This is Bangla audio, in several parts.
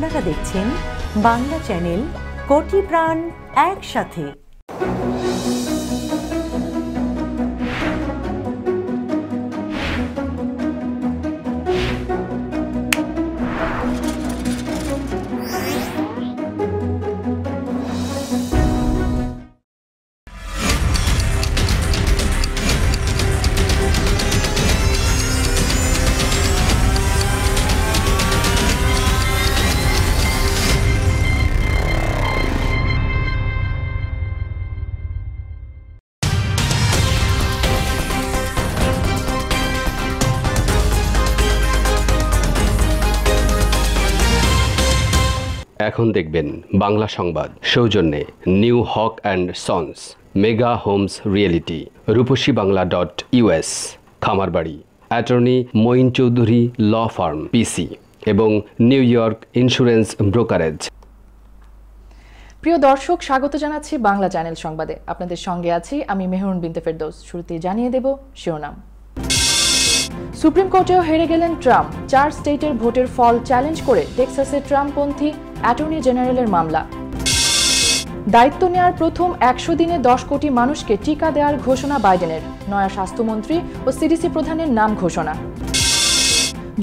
আপনারা দেখছেন বাংলা চ্যানেল কোটি প্রাণ একসাথে। এখন দেখবেন বাংলা সংবাদ সৌজন্যে New Haque and sons, mega homes realty, রূপসীবাংলা.us, খামারবাড়ি, attorney Moin Chowdhury law firm PC এবং নিউ ইয়র্ক ইন্স্যুরেন্স ব্রোকারেজ। প্রিয় দর্শক, স্বাগত জানাচ্ছি বাংলা চ্যানেল সংবাদে। আপনাদের সঙ্গে আছি আমি মেহরুন বিনতে ফেরদৌস। শুরুতেই জানিয়ে দেব শিরোনাম। সুপ্রিম কোর্টেও হেরে গেলেন ট্রাম্প। 4 স্টেটের ভোটের ফল চ্যালেঞ্জ করে টেক্সাসে ট্রাম্পপন্থী অ্যাটর্নি জেনারেলের মামলা। দায়িত্ব নেওয়ার প্রথম 100 দিনে 10 কোটি মানুষকে টিকা দেওয়ার ঘোষণা বাইডেনের। নয়া স্বাস্থ্যমন্ত্রী ও সিডিসি প্রধানের নাম ঘোষণা।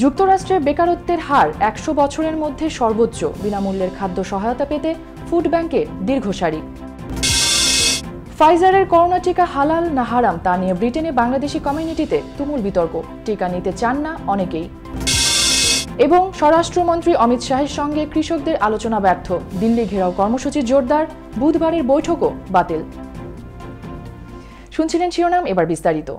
যুক্তরাষ্ট্রে বেকারত্বের হার 100 বছরের মধ্যে সর্বোচ্চ। বিনামূল্যের খাদ্য সহায়তা পেতে ফুড ব্যাংকে দীর্ঘ সারি। ফাইজারের করোনা টিকা হালাল না হারাম তা নিয়ে ব্রিটেনে বাংলাদেশি কমিউনিটিতে তুমুল বিতর্ক। টিকা নিতে চান না অনেকেই। এবং স্বরাষ্ট্রমন্ত্রী অমিত শাহের সঙ্গে কৃষকদের আলোচনা ব্যর্থ। দিল্লি ঘেরাও কর্মসূচি জোরদার। বুধবারের বৈঠকও বাতিল। শুনছিলেন শিরোনাম, এবার বিস্তারিত।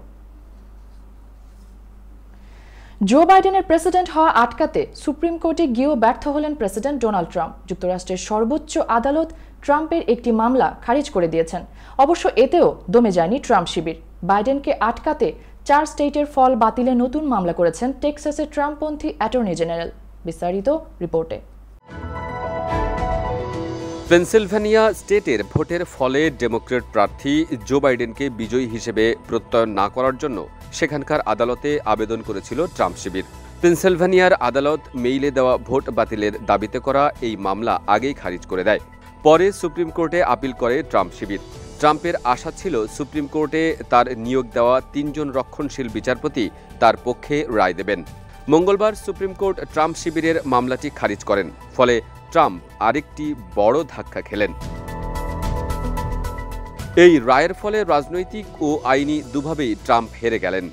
জো বাইডেনের প্রেসিডেন্ট হওয়া আটকাতে সুপ্রিম কোর্টে গিয়েও ব্যর্থ হলেন প্রেসিডেন্ট ডোনাল্ড ট্রাম্প। যুক্তরাষ্ট্রের সর্বোচ্চ আদালত ট্রাম্পের একটি মামলা খারিজ করে দিয়েছেন। অবশ্য এতেও দমে যায়নি ট্রাম্প শিবির। বাইডেনকে আটকাতে 4 স্টেটের ফল বাতিলে নতুন মামলা করেছেন টেক্সাসের ট্রাম্পপন্থী অ্যাটর্নি জেনারেল। বিস্তারিত রিপোর্টে। পেনসিলভানিয়া স্টেটের ভোটের ফলে ডেমোক্র্যাট প্রার্থী জো বাইডেনকে বিজয়ী হিসেবে প্রত্যয়ন না করার জন্য সেখানকার আদালতে আবেদন করেছিল ট্রাম্প শিবির। পেনসিলভানিয়ার আদালত মেইলে দেওয়া ভোট বাতিলের দাবিতে করা এই মামলা আগেই খারিজ করে দেয়। পরে সুপ্রিম কোর্টে আপিল করে ট্রাম্প শিবির। ট্রাম্পের আশা ছিল সুপ্রিম কোর্টে তার নিয়োগ দেওয়া 3 জন রক্ষণশীল বিচারপতি তার পক্ষে রায় দেবেন। মঙ্গলবার সুপ্রিম কোর্ট ট্রাম্প শিবিরের মামলাটি খারিজ করেন। ফলে ট্রাম্প আরেকটি বড় ধাক্কা খেলেন। এই রায়ের ফলে রাজনৈতিক ও আইনি দুভাবেই ট্রাম্প হেরে গেলেন।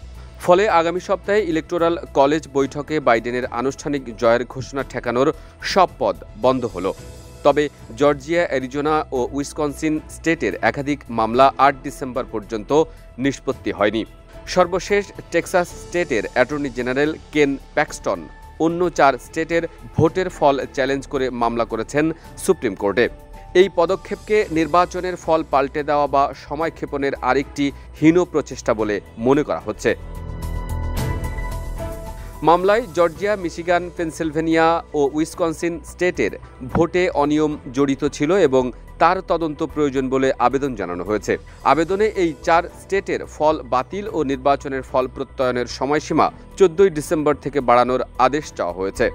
ফলে আগামী সপ্তাহে ইলেকটোরাল কলেজ বৈঠকে বাইডেনের আনুষ্ঠানিক জয়ের ঘোষণা ঠেকানোর সব পদ বন্ধ হলো। তবে জর্জিয়া, অ্যারিজোনা ও উইসকনসিন স্টেটের একাধিক মামলা 8 ডিসেম্বর পর্যন্ত নিষ্পত্তি হয়নি। সর্বশেষ টেক্সাস স্টেটের অ্যাটর্নি জেনারেল কেন প্যাক্সটন অন্য 4 স্টেটের ভোটের ফল চ্যালেঞ্জ করে মামলা করেছেন সুপ্রিম কোর্টে। এই পদক্ষেপকে নির্বাচনের ফল পাল্টে দেওয়া বা সময়ক্ষেপণের আরেকটি হীন প্রচেষ্টা বলে মনে করা হচ্ছে। মামলায় জর্জিয়া, মিশিগান, পেনসিলভানিয়া ও উইসকনসিন স্টেটের ভোটে অনিয়ম জড়িত ছিল এবং তার তদন্ত প্রয়োজন বলে আবেদন জানানো হয়েছে। আবেদনে এই 4 স্টেটের ফল বাতিল ও নির্বাচনের ফল প্রত্যয়নের সময়সীমা 14 ডিসেম্বর থেকে বাড়ানোর আদেশ চাওয়া হয়েছে।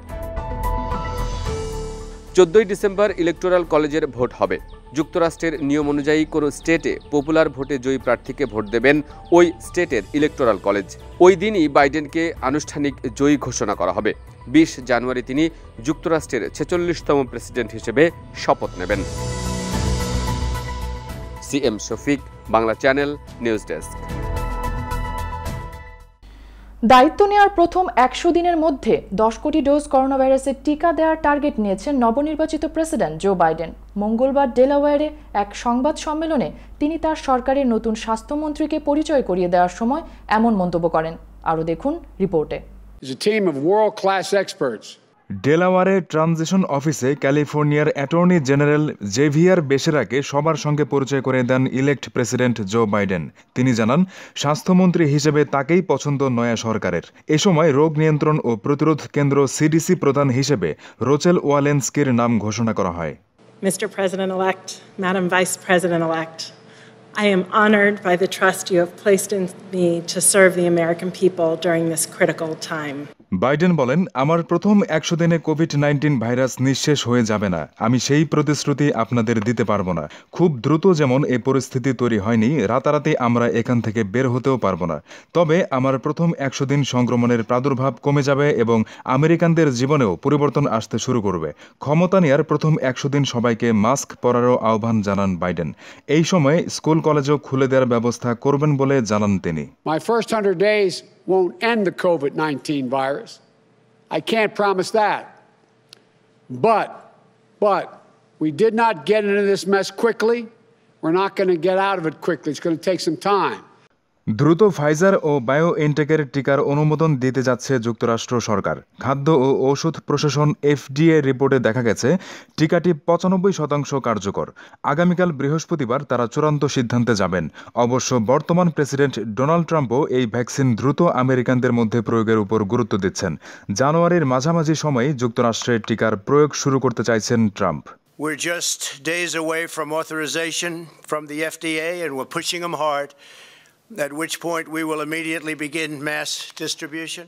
14 ডিসেম্বর ইলেকটোরাল কলেজের ভোট হবে। যুক্তরাষ্ট্রের নিয়ম অনুযায়ী কোনো স্টেটে পপুলার ভোটে জয়ী প্রার্থীকে ভোট দেবেন ওই স্টেটের ইলেকটোরাল কলেজ। ওই দিনই বাইডেনকে আনুষ্ঠানিক জয়ী ঘোষণা করা হবে। 20 জানুয়ারি তিনি যুক্তরাষ্ট্রের 46তম প্রেসিডেন্ট হিসেবে শপথ নেবেন। CM Shafiq, Bangla channel, news desk. দায়িত্ব নেওয়ার প্রথম 100 দিনের মধ্যে 10 কোটি ডোজ করোনা ভাইরাসের টিকা দেওয়ার টার্গেট নিয়েছেন নবনির্বাচিত প্রেসিডেন্ট জো বাইডেন। মঙ্গলবার ডেলাওয়্যারে এক সংবাদ সম্মেলনে তিনি তার সরকারের নতুন স্বাস্থ্যমন্ত্রীকে পরিচয় করিয়ে দেওয়ার সময় এমন মন্তব্য করেন। আরও দেখুন রিপোর্টে। ডেলাওয়ারে ট্রানজিশন অফিসে ক্যালিফোর্নিয়ার অ্যাটর্নি জেনারেল জেভিয়ার বেসেরাকে সবার সঙ্গে পরিচয় করে দেন ইলেক্ট প্রেসিডেন্ট জো বাইডেন। তিনি জানান, স্বাস্থ্যমন্ত্রী হিসেবে তাকেই পছন্দ নয়া সরকারের। এ সময় রোগ নিয়ন্ত্রণ ও প্রতিরোধ কেন্দ্র সিডিসি প্রধান হিসেবে রোচেল ওয়ালেন্সকির নাম ঘোষণা করা হয়। Mr. President-elect, Madam Vice President-elect, I am honored by the trust you have placed in me to serve the American people during this critical time. Biden বলেন, আমার প্রথম 100 দিনে কোভিড-19 ভাইরাস নিঃশেষ হয়ে যাবে না। আমি সেই প্রতিশ্রুতি আপনাদের দিতে পারবো না। খুব দ্রুত যেমন এই পরিস্থিতি তৈরি হয়নি, রাতারাতি আমরা এখান থেকে বের হতেও পারবো না। তবে আমার প্রথম 100 দিন সংক্রমণের প্রাদুর্ভাব কমে যাবে এবং আমেরিকানদের জীবনেও পরিবর্তন আসতে শুরু করবে। ক্ষমতা নেয়ার প্রথম 100 দিন সবাইকে মাস্ক পরারও আহ্বান জানান বাইডেন। এই সময় স্কুল কলেজও খুলে দেওয়ার ব্যবস্থা করবেন বলে জানান তিনি। My first 100 days won't end the COVID-19 virus. I can't promise that. But we did not get into this mess quickly. We're not going to get out of it quickly. It's going to take some time. দ্রুত ফাইজার ও বায়োএনটেকের টিকার অনুমোদন দিতে যাচ্ছে যুক্তরাষ্ট্র সরকার। খাদ্য ও ঔষধ প্রশাসন FDA রিপোর্টে দেখা গেছে টিকাটি 95% কার্যকর। আগামীকাল বৃহস্পতিবার তারা চূড়ান্ত সিদ্ধান্তে যাবেন। অবশ্য বর্তমান প্রেসিডেন্ট ডোনাল্ড ট্রাম্পও এই ভ্যাকসিন দ্রুত আমেরিকানদের মধ্যে প্রয়োগের উপর গুরুত্ব দিচ্ছেন। জানুয়ারির মাঝামাঝি সময়ে যুক্তরাষ্ট্রের টিকার প্রয়োগ শুরু করতে চাইছেন Trump. We're just days away from authorization from the FDA and we're pushing them hard. At which point we will immediately begin mass distribution.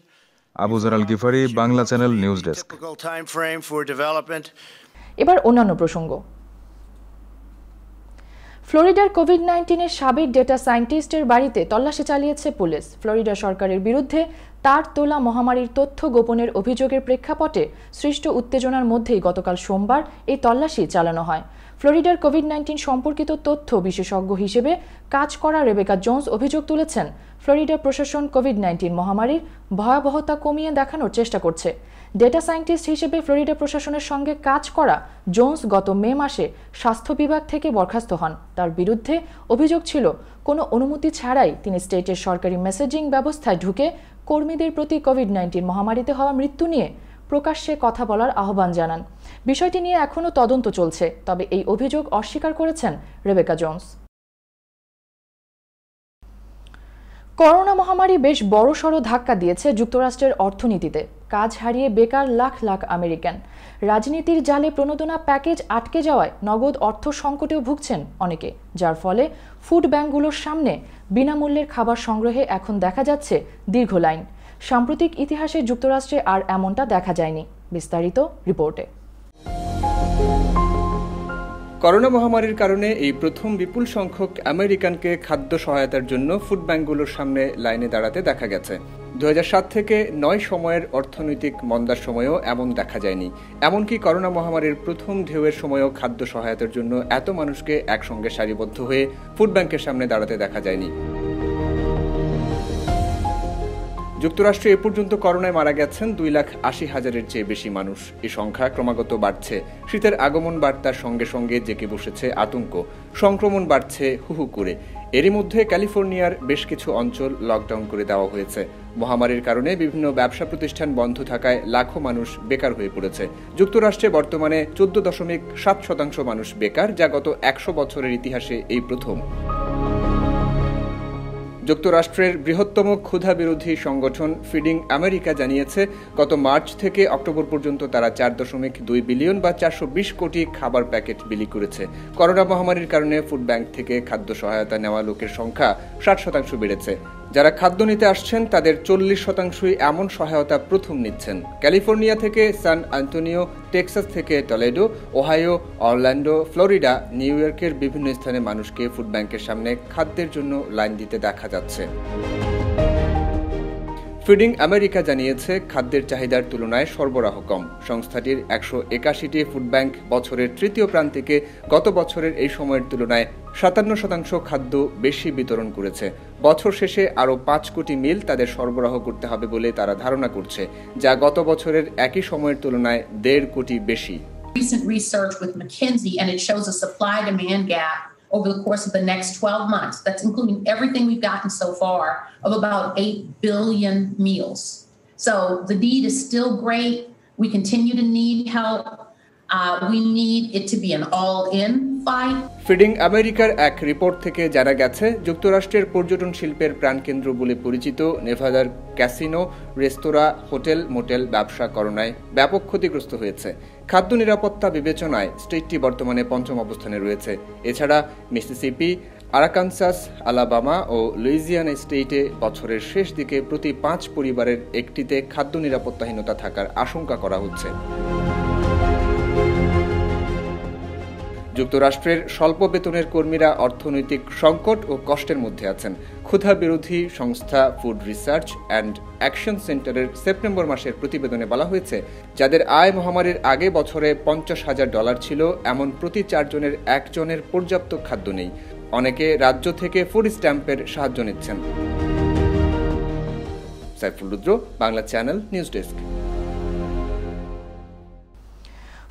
Abu Jaral Gifari, Bangla channel news desk. এবার অন্যান্য প্রসঙ্গ। ফ্লোরিডার কোভিড-19 সাবেক ডেটা সায়েন্টিস্টের বাড়িতে তল্লাশি চালিয়েছে পুলিশ। ফ্লোরিডা সরকারের বিরুদ্ধে তার তোলা মহামারীর তথ্য গোপনের অভিযোগের প্রেক্ষাপটে সৃষ্ট উত্তেজনার মধ্যেই গতকাল সোমবার এই তল্লাশি চালানো হয়। ফ্লোরিডার কোভিড-19 সম্পর্কিত তথ্য বিশেষজ্ঞ হিসেবে কাজ করা রেবেকা জোন্স অভিযোগ তুলেছেন, ফ্লোরিডা প্রশাসন কোভিড-19 মহামারীর ভয়াবহতা কমিয়ে দেখানোর চেষ্টা করছে। ডেটা সায়েন্টিস্ট হিসেবে ফ্লোরিডা প্রশাসনের সঙ্গে কাজ করা জোন্স গত মে মাসে স্বাস্থ্য বিভাগ থেকে বরখাস্ত হন। তার বিরুদ্ধে অভিযোগ ছিল, কোনো অনুমতি ছাড়াই তিনি স্টেটের সরকারি মেসেজিং ব্যবস্থায় ঢুকে কর্মীদের প্রতি কোভিড-19 মহামারীতে হওয়া মৃত্যু নিয়ে প্রকাশ্যে কথা বলার আহ্বান জানান। বিষয়টি নিয়ে এখনও তদন্ত চলছে, তবে এই অভিযোগ অস্বীকার করেছেন রেবেকা জোন্স। করোনা মহামারী বেশ বড়সড় ধাক্কা দিয়েছে যুক্তরাষ্ট্রের অর্থনীতিতে। কাজ হারিয়ে বেকার লাখ লাখ আমেরিকান। রাজনীতির জালে প্রণোদনা প্যাকেজ আটকে যাওয়ায় নগদ অর্থ সংকটেও ভুগছেন অনেকে, যার ফলে ফুড ব্যাংকগুলোর সামনে বিনামূল্যের খাবার সংগ্রহে এখন দেখা যাচ্ছে দীর্ঘ লাইন। সাম্প্রতিক ইতিহাসে যুক্তরাষ্ট্রে আর এমনটা দেখা যায়নি। বিস্তারিত রিপোর্টে। করোনা মহামারীর কারণে এই প্রথম বিপুল সংখ্যক আমেরিকানকে খাদ্য সহায়তার জন্য ফুড ব্যাংকগুলোর সামনে লাইনে দাঁড়াতে দেখা গেছে। 2007 থেকে 9 সময়ের অর্থনৈতিক মন্দার সময়ও এমন দেখা যায়নি। এমনকি করোনা মহামারীর প্রথম ঢেউয়ের সময়ও খাদ্য সহায়তার জন্য এত মানুষকে একসঙ্গে সারিবদ্ধ হয়ে ফুড ব্যাংকের সামনে দাঁড়াতে দেখা যায়নি। যুক্তরাষ্ট্রে এ পর্যন্ত করোনায় মারা গেছেন 2,80,000-এর চেয়ে বেশি মানুষ। এই সংখ্যা ক্রমাগত বাড়ছে। শীতের আগমন বার্তার সঙ্গে সঙ্গে জেঁকে বসেছে আতঙ্ক। সংক্রমণ বাড়ছে হুহু করে। এরই মধ্যে ক্যালিফোর্নিয়ার বেশ কিছু অঞ্চল লকডাউন করে দেওয়া হয়েছে। মহামারীর কারণে বিভিন্ন ব্যবসা প্রতিষ্ঠান বন্ধ থাকায় লাখো মানুষ বেকার হয়ে পড়েছে। যুক্তরাষ্ট্রে বর্তমানে 14.7% মানুষ বেকার, যা গত 100 বছরের ইতিহাসে এই প্রথম। যুক্তরাষ্ট্রের বৃহত্তম ক্ষুধা বিরোধী সংগঠন ফিডিং আমেরিকা জানিয়েছে, গত মার্চ থেকে অক্টোবর পর্যন্ত তারা 4.2 বিলিয়ন বা 420 কোটি খাবার প্যাকেট বিলি করেছে। করোনা মহামারীর কারণে ফুড ব্যাংক থেকে খাদ্য সহায়তা নেওয়া লোকের সংখ্যা 60% বেড়েছে। যারা খাদ্য নিতে আসছেন তাদের 40%ই এমন সহায়তা প্রথম নিচ্ছেন। ক্যালিফোর্নিয়া থেকে সান আন্তোনিও, টেক্সাস থেকে Toledo, Ohio, Orlando, Florida, new ইয়র্কের বিভিন্ন স্থানে মানুষকে ফুড ব্যাংকের সামনে খাদ্যের জন্য লাইন দিতে দেখা যাচ্ছে। ফিডিং আমেরিকা জানিয়েছে, খাদ্যের চাহিদার তুলনায় সরবরাহ কম। সংস্থাটির 181টি ফুড ব্যাংক বছরের তৃতীয় প্রান্তিকে গত বছরের এই সময়ের তুলনায় 57% খাদ্য বেশি বিতরণ করেছে। বছর শেষে আরও 5 কোটি মিল তাদের সরবরাহ করতে হবে বলে তারা ধারণা করছে, যা গত বছরের একই সময়ের তুলনায় 1.5 কোটি বেশি। Recent research with McKinsey, and it shows a supply-demand gap over the course of the next 12 months, that's including everything we've gotten so far, of about 8 billion meals. So the need is still great. We continue to need help. We need it to be an all-in fight. Feeding আমেরিকার এক রিপোর্ট থেকে জানা গেছে, যুক্তরাষ্ট্রের পর্যটন শিল্পের প্রাণকেন্দ্র বলে পরিচিত নেভাদার ক্যাসিনো, রেস্তোরাঁ, হোটেল, মোটেল ব্যবসা করোনায় ব্যাপক ক্ষতিগ্রস্ত হয়েছে। খাদ্য নিরাপত্তা বিবেচনায় স্টেটটি বর্তমানে 5ম অবস্থানে রয়েছে। এছাড়া মিসিসিপি, আরাকানসাস, আলাবামা ও লুইজিয়ানা স্টেটে বছরের শেষ দিকে প্রতি 5 পরিবারের একটিতে খাদ্য নিরাপত্তাহীনতা থাকার আশঙ্কা করা হচ্ছে। যুক্তরাষ্ট্রের স্বল্প বেতনের কর্মীরা অর্থনৈতিক সংকট ও কষ্টের মধ্যে আছেন। ক্ষুধা বিরোধী সংস্থা ফুড রিসার্চ অ্যান্ড অ্যাকশন সেন্টারের সেপ্টেম্বর মাসের প্রতিবেদনে বলা হয়েছে, যাদের আয় মহামারীর আগে বছরে $50,000 ছিল, এমন প্রতি 4 জনের 1 জনের পর্যাপ্ত খাদ্য নেই। অনেকে রাজ্য থেকে ফুড স্ট্যাম্পের সাহায্য নিচ্ছেন। সাইফুল রুদ্র, বাংলা চ্যানেল, নিউজ ডেস্ক।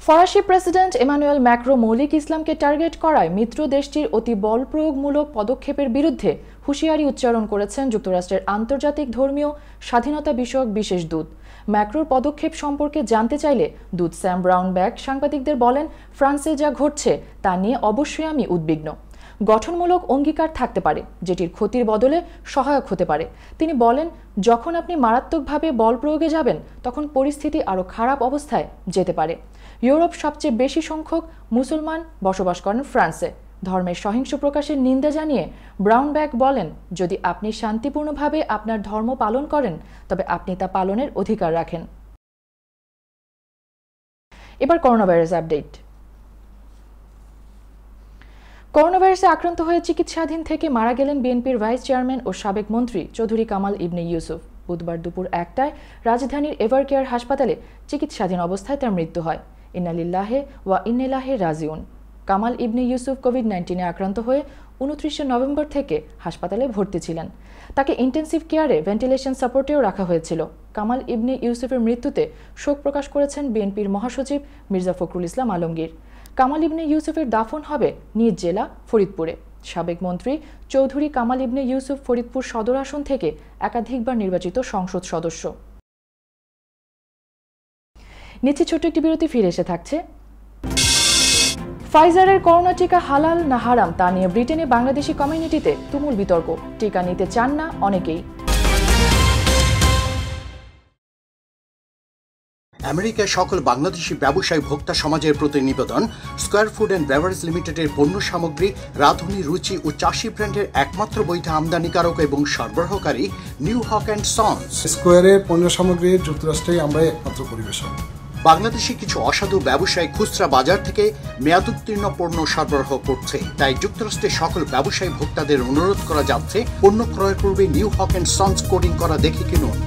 ফরাসি প্রেসিডেন্ট ইমানুয়েল ম্যাক্রো মৌলিক ইসলামকে টার্গেট করায় মিত্র দেশটির অতি বলপ্রয়োগমূলক পদক্ষেপের বিরুদ্ধে হুঁশিয়ারি উচ্চারণ করেছেন যুক্তরাষ্ট্রের আন্তর্জাতিক ধর্মীয় স্বাধীনতা বিষয়ক বিশেষ দূত। ম্যাক্রোর পদক্ষেপ সম্পর্কে জানতে চাইলে দূত স্যাম ব্রাউনব্যাক সাংবাদিকদের বলেন, ফ্রান্সে যা ঘটছে তা নিয়ে অবশ্যই আমি উদ্বিগ্ন। গঠনমূলক অঙ্গীকার থাকতে পারে, যেটির ক্ষতির বদলে সহায়ক হতে পারে। তিনি বলেন, যখন আপনি মারাত্মকভাবে বল প্রয়োগে যাবেন তখন পরিস্থিতি আরও খারাপ অবস্থায় যেতে পারে। ইউরোপ সবচেয়ে বেশি সংখ্যক মুসলমান বসবাস করেন ফ্রান্সে। ধর্মের সহিংস প্রকাশের নিন্দা জানিয়ে ব্রাউনব্যাক বলেন, যদি আপনি শান্তিপূর্ণভাবে আপনার ধর্ম পালন করেন তবে আপনি তা পালনের অধিকার রাখেন। এবার করোনা ভাইরাস আপডেট। করোনা ভাইরাসে আক্রান্ত হয়ে চিকিৎসাধীন থেকে মারা গেলেন বিএনপির ভাইস চেয়ারম্যান ও সাবেক মন্ত্রী চৌধুরী কামাল ইবনে ইউসুফ। বুধবার দুপুর 1টায় রাজধানীর এভারকেয়ার হাসপাতালে চিকিৎসাধীন অবস্থায় তার মৃত্যু হয়। ইন্না লিল্লাহি ওয়া ইন্না ইলাইহি রাজিউন। কামাল ইবনে ইউসুফ কোভিড-19 আক্রান্ত হয়ে 29 নভেম্বর থেকে হাসপাতালে ভর্তি ছিলেন। তাকে ইন্টেন্সিভ কেয়ারে ভেন্টিলেশন সাপোর্টেও রাখা হয়েছিল। কামাল ইবনে ইউসুফের মৃত্যুতে শোক প্রকাশ করেছেন বিএনপির মহাসচিব মির্জা ফখরুল ইসলাম আলমগীর। কামাল ইবনে ইউসুফের দাফন হবে নিজ জেলা ফরিদপুরে। সাবেক মন্ত্রী চৌধুরী কামাল ইবনে ইউসুফ ফরিদপুর সদর আসন থেকে একাধিকবার নির্বাচিত সংসদ সদস্য। নিচে ছোট্ট একটি বিরতি, ফিরে এসে থাকছে। ফাইজারের করোনা টিকা হালাল না হারাম তা নিয়ে ব্রিটেনে বাংলাদেশি কমিউনিটিতে তুমুল বিতর্ক। টিকা নিতে চান না অনেকেই। আমেরিকায় সকল বাংলাদেশি ব্যবসায়ী ভোক্তা সমাজের প্রতি নিবেদন, স্কয়ার ফুড অ্যান্ড বেভারেজ লিমিটেডের পণ্য সামগ্রী, রাঁধুনি, রুচি ও চাষি ব্র্যান্ডের একমাত্র বৈধ আমদানিকারক এবং সরবরাহকারী নিউ হক অ্যান্ড সন্স। স্কয়ারের পণ্য সামগ্রী যুক্তরাষ্ট্রেই আমরাই একমাত্র পরিবেশক। বাংলাদেশি কিছু অসাধু ব্যবসায়ী খুচরা বাজার থেকে মেয়াদোত্তীর্ণ পণ্য সরবরাহ করছে, তাই যুক্তরাষ্ট্রের সকল ব্যবসায়ী ভোক্তাদের অনুরোধ করা যাচ্ছে, পণ্য ক্রয়ের পূর্বে new Haque and sons coding করা দেখে কিনুন।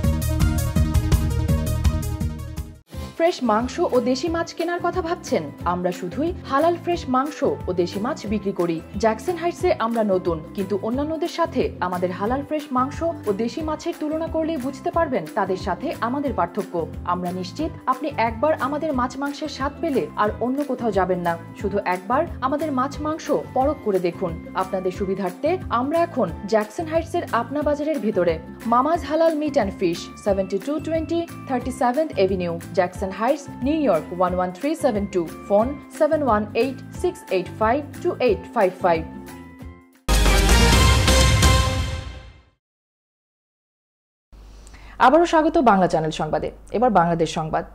ফ্রেশ মাংস ও দেশি মাছ কেনার কথা ভাবছেন? আমরা শুধুই হালাল ফ্রেশ মাংস ও দেশি মাছ বিক্রি করি। জ্যাকসন হাইটসে আমরা নতুন, কিন্তু অন্যান্যদের সাথে আমাদের হালাল ফ্রেশ মাংস ও দেশি মাছের তুলনা করলেই বুঝতে পারবেন তাদের সাথে আমাদের পার্থক্য। আমরা নিশ্চিত আপনি একবার আমাদের মাছ মাংসের স্বাদ পেলে আর অন্য কোথাও যাবেন না। শুধু একবার আমাদের মাছ মাংস পরখ করে দেখুন। আপনাদের সুবিধার্থে আমরা এখন জ্যাকসন হাইটসের আপনা বাজারের ভিতরে। Mama's halal meat and fish, 7220 37th avenue, Jackson Heights, New York 11372. Phone 718-685-2855. আবারও স্বাগত বাংলা চ্যানেল সংবাদে। এবার বাংলাদেশ সংবাদ।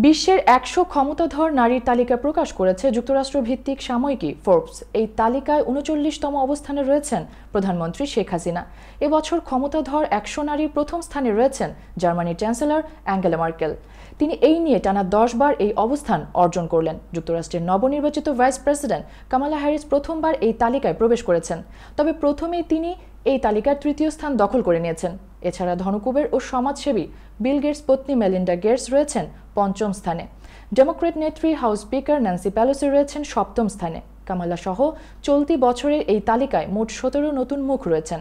বিশ্বের 100 ক্ষমতাধর নারীর তালিকা প্রকাশ করেছে যুক্তরাষ্ট্র ভিত্তিক সাময়িকী ফোর্বস। এই তালিকায় 39তম অবস্থানে রয়েছেন প্রধানমন্ত্রী শেখ হাসিনা। এবছর ক্ষমতাধর 100 নারীর প্রথম স্থানে রয়েছেন জার্মানির চ্যান্সেলর অ্যাঙ্গেলা মার্কেল। তিনি এই নিয়ে টানা 10 বার এই অবস্থান অর্জন করলেন। যুক্তরাষ্ট্রের নবনির্বাচিত ভাইস প্রেসিডেন্ট কামালা হ্যারিস প্রথমবার এই তালিকায় প্রবেশ করেছেন, তবে প্রথমেই তিনি এই তালিকার তৃতীয় স্থান দখল করে নিয়েছেন। এছাড়া ধনকুবের ও সমাজসেবী বিল গেটস পত্নী মেলিন্ডা গেটস রয়েছেন 5ম স্থানে। ডেমোক্রেট নেত্রী হাউস স্পিকার ন্যান্সি পেলোসি রয়েছেন 7ম স্থানে। কামালা সহ চলতি বছরের এই তালিকায় মোট 17 নতুন মুখ রয়েছেন।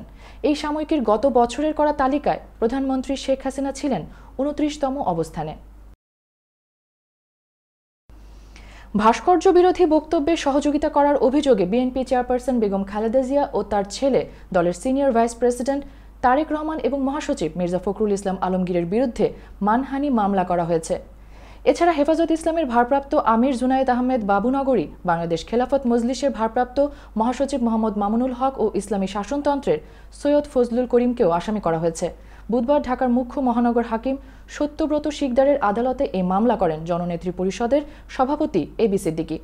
এই সাময়িকীর গত বছরের করা তালিকায় প্রধানমন্ত্রী শেখ হাসিনা ছিলেন 29তম অবস্থানে। ভাস্কর্য বিরোধী বক্তব্যে সহযোগিতা করার অভিযোগে বিএনপি চেয়ারপারসন বেগম খালেদা জিয়া ও তার ছেলে, দলের senior vice president Tarique Rahman এবং মহাসচিব মির্জা ফখরুল ইসলাম আলমগীরের বিরুদ্ধে মানহানি মামলা করা হয়েছে। এছাড়া হেফাজত ইসলামের ভারপ্রাপ্ত আমির জুনায়েদ আহমেদ বাবুনগরী, বাংলাদেশ খেলাফত মজলিসের ভারপ্রাপ্ত মহাসচিব মোহাম্মদ মামুনুল হক ও ইসলামী শাসনতন্ত্রের সৈয়দ ফজলুল করিমকেও আসামি করা হয়েছে। বুধবার ঢাকার মুখ্য মহানগর হাকিম সত্যব্রত শিকদারের আদালতে এই মামলা করেন জননেত্রী পরিষদের সভাপতি এবি সিদ্দিকী।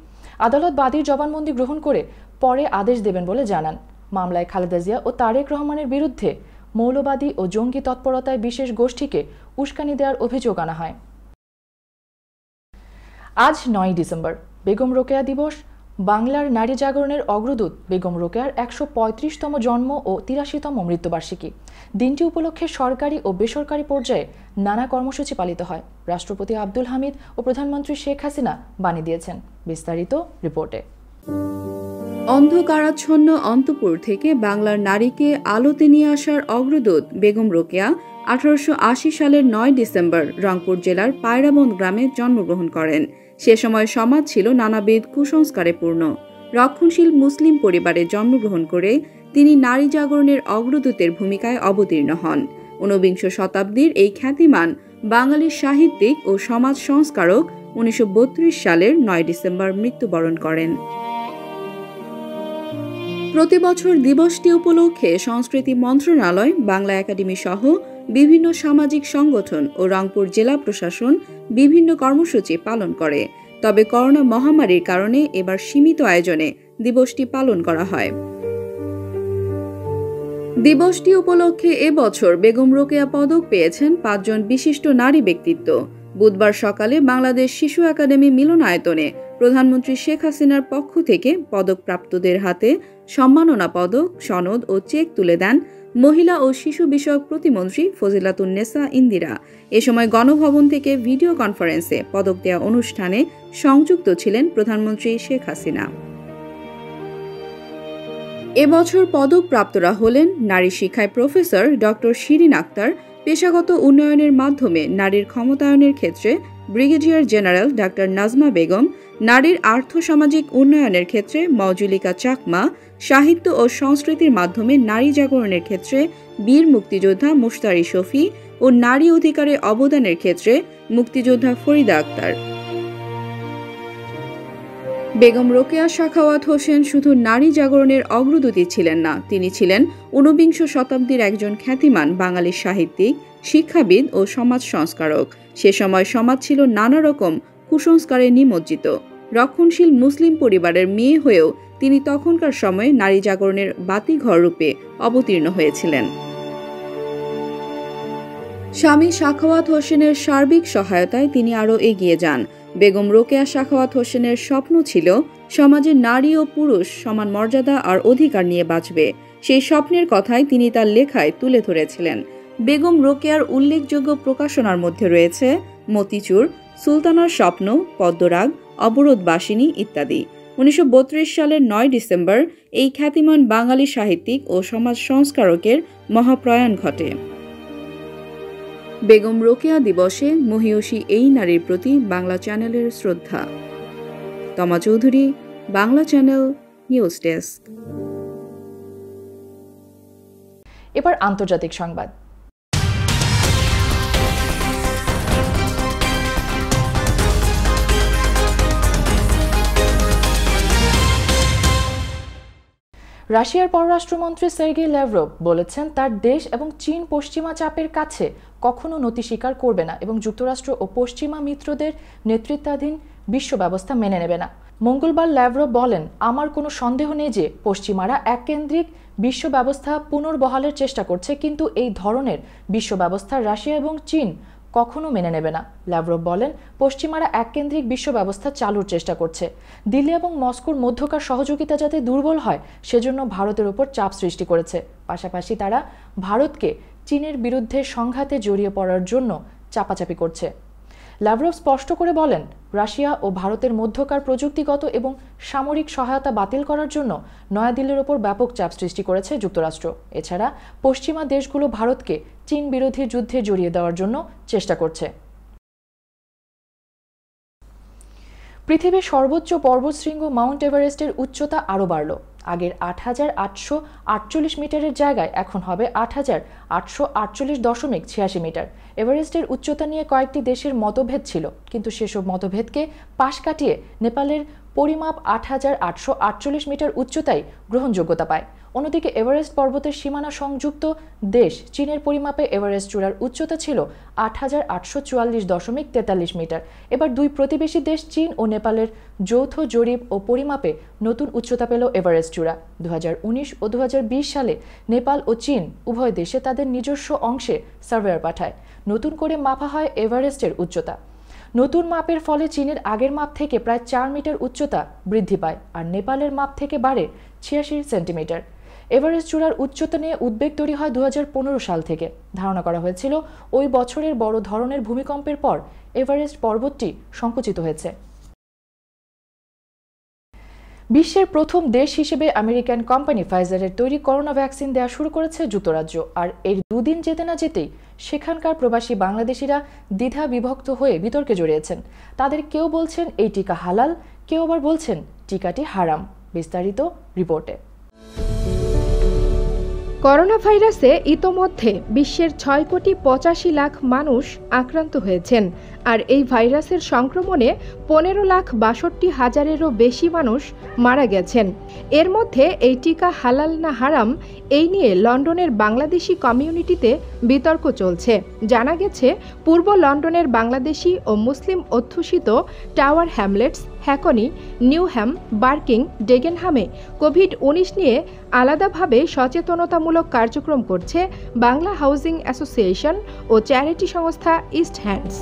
আদালত বাদীর জবানবন্দি গ্রহণ করে পরে আদেশ দেবেন বলে জানান। মামলায় খালেদা জিয়া ও তারেক রহমানের বিরুদ্ধে মৌলবাদী ও জঙ্গি তৎপরতায় বিশেষ গোষ্ঠীকে উস্কানি দেওয়ার অভিযোগ আনা হয়। আজ ৯ ডিসেম্বর বেগম রোকেয়া দিবস। বাংলার নারী জাগরণের অগ্রদূত বেগম রোকেয়ার ১৩৫তম জন্ম ও ৮৩তম মৃত্যুবার্ষিকী। দিনটি উপলক্ষে সরকারি ও বেসরকারি পর্যায়ে নানা কর্মসূচি পালিত হয়। রাষ্ট্রপতি আব্দুল হামিদ ও প্রধানমন্ত্রী শেখ হাসিনা বাণী দিয়েছেন। বিস্তারিত রিপোর্টে। অন্ধকারাচ্ছন্ন অন্তপুর থেকে বাংলার নারীকে আলোতে নিয়ে আসার অগ্রদূত বেগম রোকেয়া ১৮৮০ সালের ৯ ডিসেম্বর রংপুর জেলার পায়রাবন্দ গ্রামে জন্মগ্রহণ করেন। সে সময় সমাজ ছিল নানাবিধ কুসংস্কারে পূর্ণ। রক্ষণশীল মুসলিম পরিবারে জন্মগ্রহণ করে তিনি নারী জাগরণের অগ্রদূতের ভূমিকায় অবতীর্ণ হন। ঊনবিংশ শতাব্দীর এই খ্যাতিমান বাঙালি সাহিত্যিক ও সমাজ সংস্কারক ১৯৩২ সালের ৯ ডিসেম্বর মৃত্যুবরণ করেন। প্রতি বছর দিবসটি উপলক্ষে সংস্কৃতি মন্ত্রণালয়, বাংলা একাডেমি সহ বিভিন্ন সামাজিক সংগঠন ও রংপুর জেলা প্রশাসন বিভিন্ন কর্মসূচি পালন করে। তবে করোনা মহামারীর কারণে এবার সীমিত আয়োজনে দিবসটি পালন করা হয়। দিবসটি উপলক্ষে এবছর বেগম রোকেয়া পদক পেয়েছেন ৫ জন বিশিষ্ট নারী ব্যক্তিত্ব। বুধবার সকালে বাংলাদেশ শিশু একাডেমি মিলনায়তনে প্রধানমন্ত্রী শেখ হাসিনার পক্ষ থেকে পদকপ্রাপ্তদের হাতে সম্মাননা পদক, সনদ ও চেক তুলে দেন মহিলা ও শিশু বিষয়ক প্রতিমন্ত্রী ফজিলাতুন্নেসা ইন্দিরা। এ সময় গণভবন থেকে ভিডিও কনফারেন্সে পদক দেওয়া অনুষ্ঠানে সংযুক্ত ছিলেন প্রধানমন্ত্রী শেখ হাসিনা। এবছর পদকপ্রাপ্তরা হলেন নারী শিক্ষায় প্রফেসর ডক্টর শিরিন আক্তার, পেশাগত উন্নয়নের মাধ্যমে নারীর ক্ষমতায়নের ক্ষেত্রে brigadier general doctor Nazma Begum, নারীর আর্থসামাজিক উন্নয়নের ক্ষেত্রে মৌজুলিকা চাকমা, সাহিত্য ও সংস্কৃতির মাধ্যমে নারী জাগরণের ক্ষেত্রে বীর মুক্তিযোদ্ধা মুশতারি শফি ও নারী অধিকারে অবদানের ক্ষেত্রে মুক্তিযোদ্ধা ফরিদা আক্তার। বেগম রোকেয়া সাখাওয়াত হোসেন শুধু নারী জাগরণের অগ্রদূতী ছিলেন না, তিনি ছিলেন ঊনবিংশ শতাব্দীর একজন খ্যাতিমান বাঙালি সাহিত্যিক, শিক্ষাবিদ ও সমাজ সংস্কারক। সে সময় সমাজ ছিল নানা রকম কুসংস্কারে নিমজ্জিত। রক্ষণশীল মুসলিম পরিবারের মেয়ে হয়েও তিনি তখনকার সময়ে নারী জাগরণের বাতিঘর রূপে অবতীর্ণ হয়েছিলেন। স্বামী সাখাওয়াত হোসেনের সার্বিক সহায়তায় তিনি আরও এগিয়ে যান। বেগম রোকেয়া সাখাওয়াত হোসেনের স্বপ্ন ছিল সমাজে নারী ও পুরুষ সমান মর্যাদা আর অধিকার নিয়ে বাঁচবে। সেই স্বপ্নের কথাই তিনি তার লেখায় তুলে ধরেছিলেন। বেগম রোকেয়ার উল্লেখযোগ্য প্রকাশনার মধ্যে রয়েছে মতিচুর, সুলতানার স্বপ্ন, পদ্মরাগ, অবরোধবাসিনী ইত্যাদি। ১৯৩২ সালের ৯ ডিসেম্বর এই খ্যাতিমান বাঙালি সাহিত্যিক ও সমাজ সংস্কারকের মহাপ্রয়াণ ঘটে। বেগম রোকেয়া দিবসে মহিয়সী এই নারীর প্রতি বাংলা চ্যানেলের শ্রদ্ধা। তমা Chowdhury, Bangla channel, news desk. এবার আন্তর্জাতিক সংবাদ। রাশিয়ার পররাষ্ট্রমন্ত্রী সের্গেই ল্যাভরভ বলেছেন তার দেশ এবং চীন পশ্চিমা চাপের কাছে কখনো নতি স্বীকার করবে না এবং যুক্তরাষ্ট্র ও পশ্চিমা মিত্রদের নেতৃত্বাধীন বিশ্ব ব্যবস্থা মেনে নেবে না। মঙ্গলবার ল্যাভরভ বলেন, আমার কোনো সন্দেহ নেই যে পশ্চিমারা এককেন্দ্রিক বিশ্ব ব্যবস্থা পুনর্বহালের চেষ্টা করছে, কিন্তু এই ধরনের বিশ্ব ব্যবস্থা রাশিয়া এবং চীন কখনো মেনে নেবে না। ল্যাভরভ বলেন, পশ্চিমারা এককেন্দ্রিক বিশ্ব ব্যবস্থা চালুর চেষ্টা করছে। দিল্লি এবং মস্কোর মধ্যকার সহযোগিতা যাতে দুর্বল হয় সেজন্য ভারতের উপর চাপ সৃষ্টি করেছে। পাশাপাশি তারা ভারতকে চীনের বিরুদ্ধে সংঘাতে জড়িয়ে পড়ার জন্য চাপাচাপি করছে। ল্যাভরভ স্পষ্ট করে বলেন, রাশিয়া ও ভারতের মধ্যকার প্রযুক্তিগত এবং সামরিক সহায়তা বাতিল করার জন্য নয়াদিল্লির ওপর ব্যাপক চাপ সৃষ্টি করেছে যুক্তরাষ্ট্র। এছাড়া পশ্চিমা দেশগুলো ভারতকে চীন বিরোধী যুদ্ধে জড়িয়ে দেওয়ার জন্য চেষ্টা করছে। পৃথিবীর সর্বোচ্চ পর্বতশৃঙ্গ মাউন্ট এভারেস্টের উচ্চতা আরও বাড়ল। আগের ৮,৮৪৮ মিটারের জায়গায় এখন হবে ৮,৮৪৮.৮৬ মিটার। এভারেস্টের উচ্চতা নিয়ে কয়েকটি দেশের মতভেদ ছিল, কিন্তু সেসব মতভেদকে পাশ কাটিয়ে নেপালের পরিমাপ ৮,৮৪৮ মিটার উচ্চতায় গ্রহণযোগ্যতা পায়। অন্যদিকে এভারেস্ট পর্বতের সীমানা সংযুক্ত দেশ চীনের পরিমাপে এভারেস্ট চূড়ার উচ্চতা ছিল ৮,৮৪৪.৪৩ মিটার। এবার দুই প্রতিবেশী দেশ চীন ও নেপালের যৌথ জরিপ ও পরিমাপে নতুন উচ্চতা পেল এভারেস্ট চূড়া। 2019 ও 2020 সালে নেপাল ও চীন উভয় দেশে তাদের নিজস্ব অংশে সার্ভেয়ার পাঠায়। নতুন করে মাপা হয় এভারেস্টের উচ্চতা। নতুন মাপের ফলে চীনের আগের মাপ থেকে প্রায় 4 মিটার উচ্চতা বৃদ্ধি পায়, আর নেপালের মাপ থেকে বাড়ে 86 সেন্টিমিটার। এভারেস্ট চূড়ার উচ্চতা নিয়ে উদ্বেগ তৈরি হয় 2015 সাল থেকে। ধারণা করা হয়েছিল ওই বছরের বড় ধরনের ভূমিকম্পের পর এভারেস্ট পর্বতটি সংকুচিত হয়েছে। বিশ্বের প্রথম দেশ হিসেবে আমেরিকান কোম্পানি ফাইজারের তৈরি করোনা ভ্যাকসিন দেওয়া শুরু করেছে যুক্তরাজ্য। আর এর দুদিন যেতে না যেতেই সেখানকার প্রবাসী বাংলাদেশিরা দ্বিধা বিভক্ত হয়ে বিতর্কে জড়িয়েছেন। তাদের কেউ বলছেন এই টিকা হালাল, কেউ আবার বলছেন টিকাটি হারাম। বিস্তারিত রিপোর্টে। করোনা ভাইরাসে ইতোমধ্যে বিশ্বের 6,85,00,000 মানুষ আক্রান্ত হয়েছেন, আর এই ভাইরাসের সংক্রমণে 15,62,000-এরও বেশি মানুষ মারা গেছেন। এর মধ্যে এই টিকা হালাল না হারাম এই নিয়ে লন্ডনের বাংলাদেশি কমিউনিটিতে বিতর্ক চলছে। জানা গেছে পূর্ব লন্ডনের বাংলাদেশি ও মুসলিম অধ্যুষিত Tower Hamlets, Hackney, Newham, Barking, ডেগেনহামে কোভিড-19 নিয়ে আলাদাভাবে সচেতনতামূলক কার্যক্রম করছে বাংলা হাউজিং অ্যাসোসিয়েশন ও চ্যারিটি সংস্থা ইস্ট হ্যান্ডস।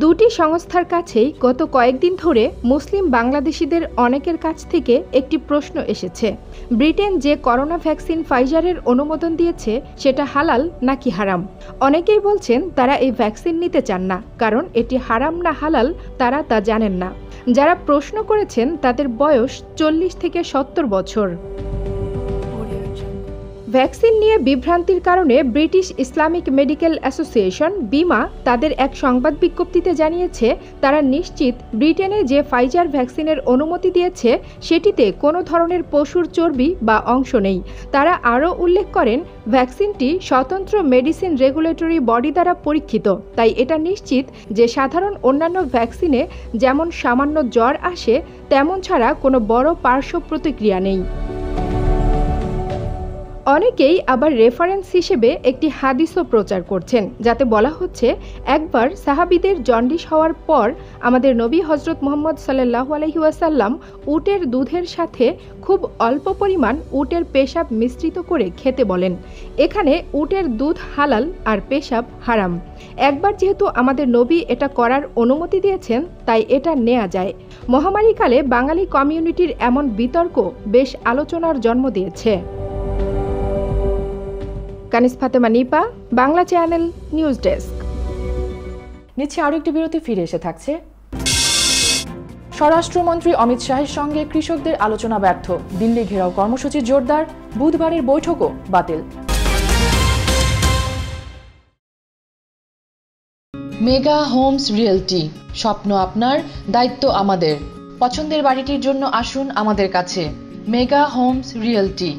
দুটি সংস্থার কাছেই গত কয়েকদিন ধরে মুসলিম বাংলাদেশিদের অনেকের কাছ থেকে একটি প্রশ্ন এসেছে, ব্রিটেন যে করোনা ভ্যাকসিন ফাইজারের অনুমোদন দিয়েছে সেটা হালাল নাকি হারাম। অনেকেই বলছেন তারা এই ভ্যাকসিন নিতে চান না, কারণ এটি হারাম না হালাল তারা তা জানেন না। যারা প্রশ্ন করেছেন তাদের বয়স 40 থেকে 70 বছর। ভ্যাকসিন নিয়ে বিভ্রান্তির কারণে ব্রিটিশ ইসলামিক মেডিকেল অ্যাসোসিয়েশন বিমা তাদের এক সংবাদ বিজ্ঞপ্তিতে জানিয়েছে তারা নিশ্চিত ব্রিটেনে যে ফাইজার ভ্যাকসিনের অনুমতি দিয়েছে সেটিতে কোনো ধরনের পশুর চর্বি বা অংশ নেই। তারা আরও উল্লেখ করেন ভ্যাকসিনটি স্বতন্ত্র মেডিসিন রেগুলেটরি বডি দ্বারা পরীক্ষিত, তাই এটা নিশ্চিত যে সাধারণ অন্যান্য ভ্যাকসিনে যেমন সামান্য জ্বর আসে তেমন ছাড়া কোনো বড় পার্শ্ব প্রতিক্রিয়া নেই। অনেকেই আবার রেফারেন্স হিসেবে একটি হাদিসও প্রচার করছেন, যাতে বলা হচ্ছে একবার সাহাবীদের জন্ডিস হওয়ার পর আমাদের নবী হজরত মুহাম্মদ সাল্লাল্লাহু আলাইহি ওয়াসাল্লাম উটের দুধের সাথে খুব অল্প পরিমাণ উটের পেশাব মিশ্রিত করে খেতে বলেন। এখানে উটের দুধ হালাল আর পেশাব হারাম। একবার যেহেতু আমাদের নবী এটা করার অনুমতি দিয়েছেন তাই এটা নেওয়া যায়। মহামারীকালে বাঙালি কমিউনিটির এমন বিতর্ক বেশ আলোচনার জন্ম দিয়েছে। Kanis Fatema Nipa, Bangla channel, news desk. নিচ্ছে আরও একটি বিরতি, ফিরে এসে থাকছে। স্বরাষ্ট্রমন্ত্রী অমিত শাহের সঙ্গে কৃষকদের আলোচনা ব্যর্থ, দিল্লি ঘেরাও কর্মসূচি জোরদার, বুধবারের বৈঠকও বাতিল। মেগা হোমস রিয়েলটি, স্বপ্ন আপনার, দায়িত্ব আমাদের। পছন্দের বাড়িটির জন্য আসুন আমাদের কাছে। Mega homes realty,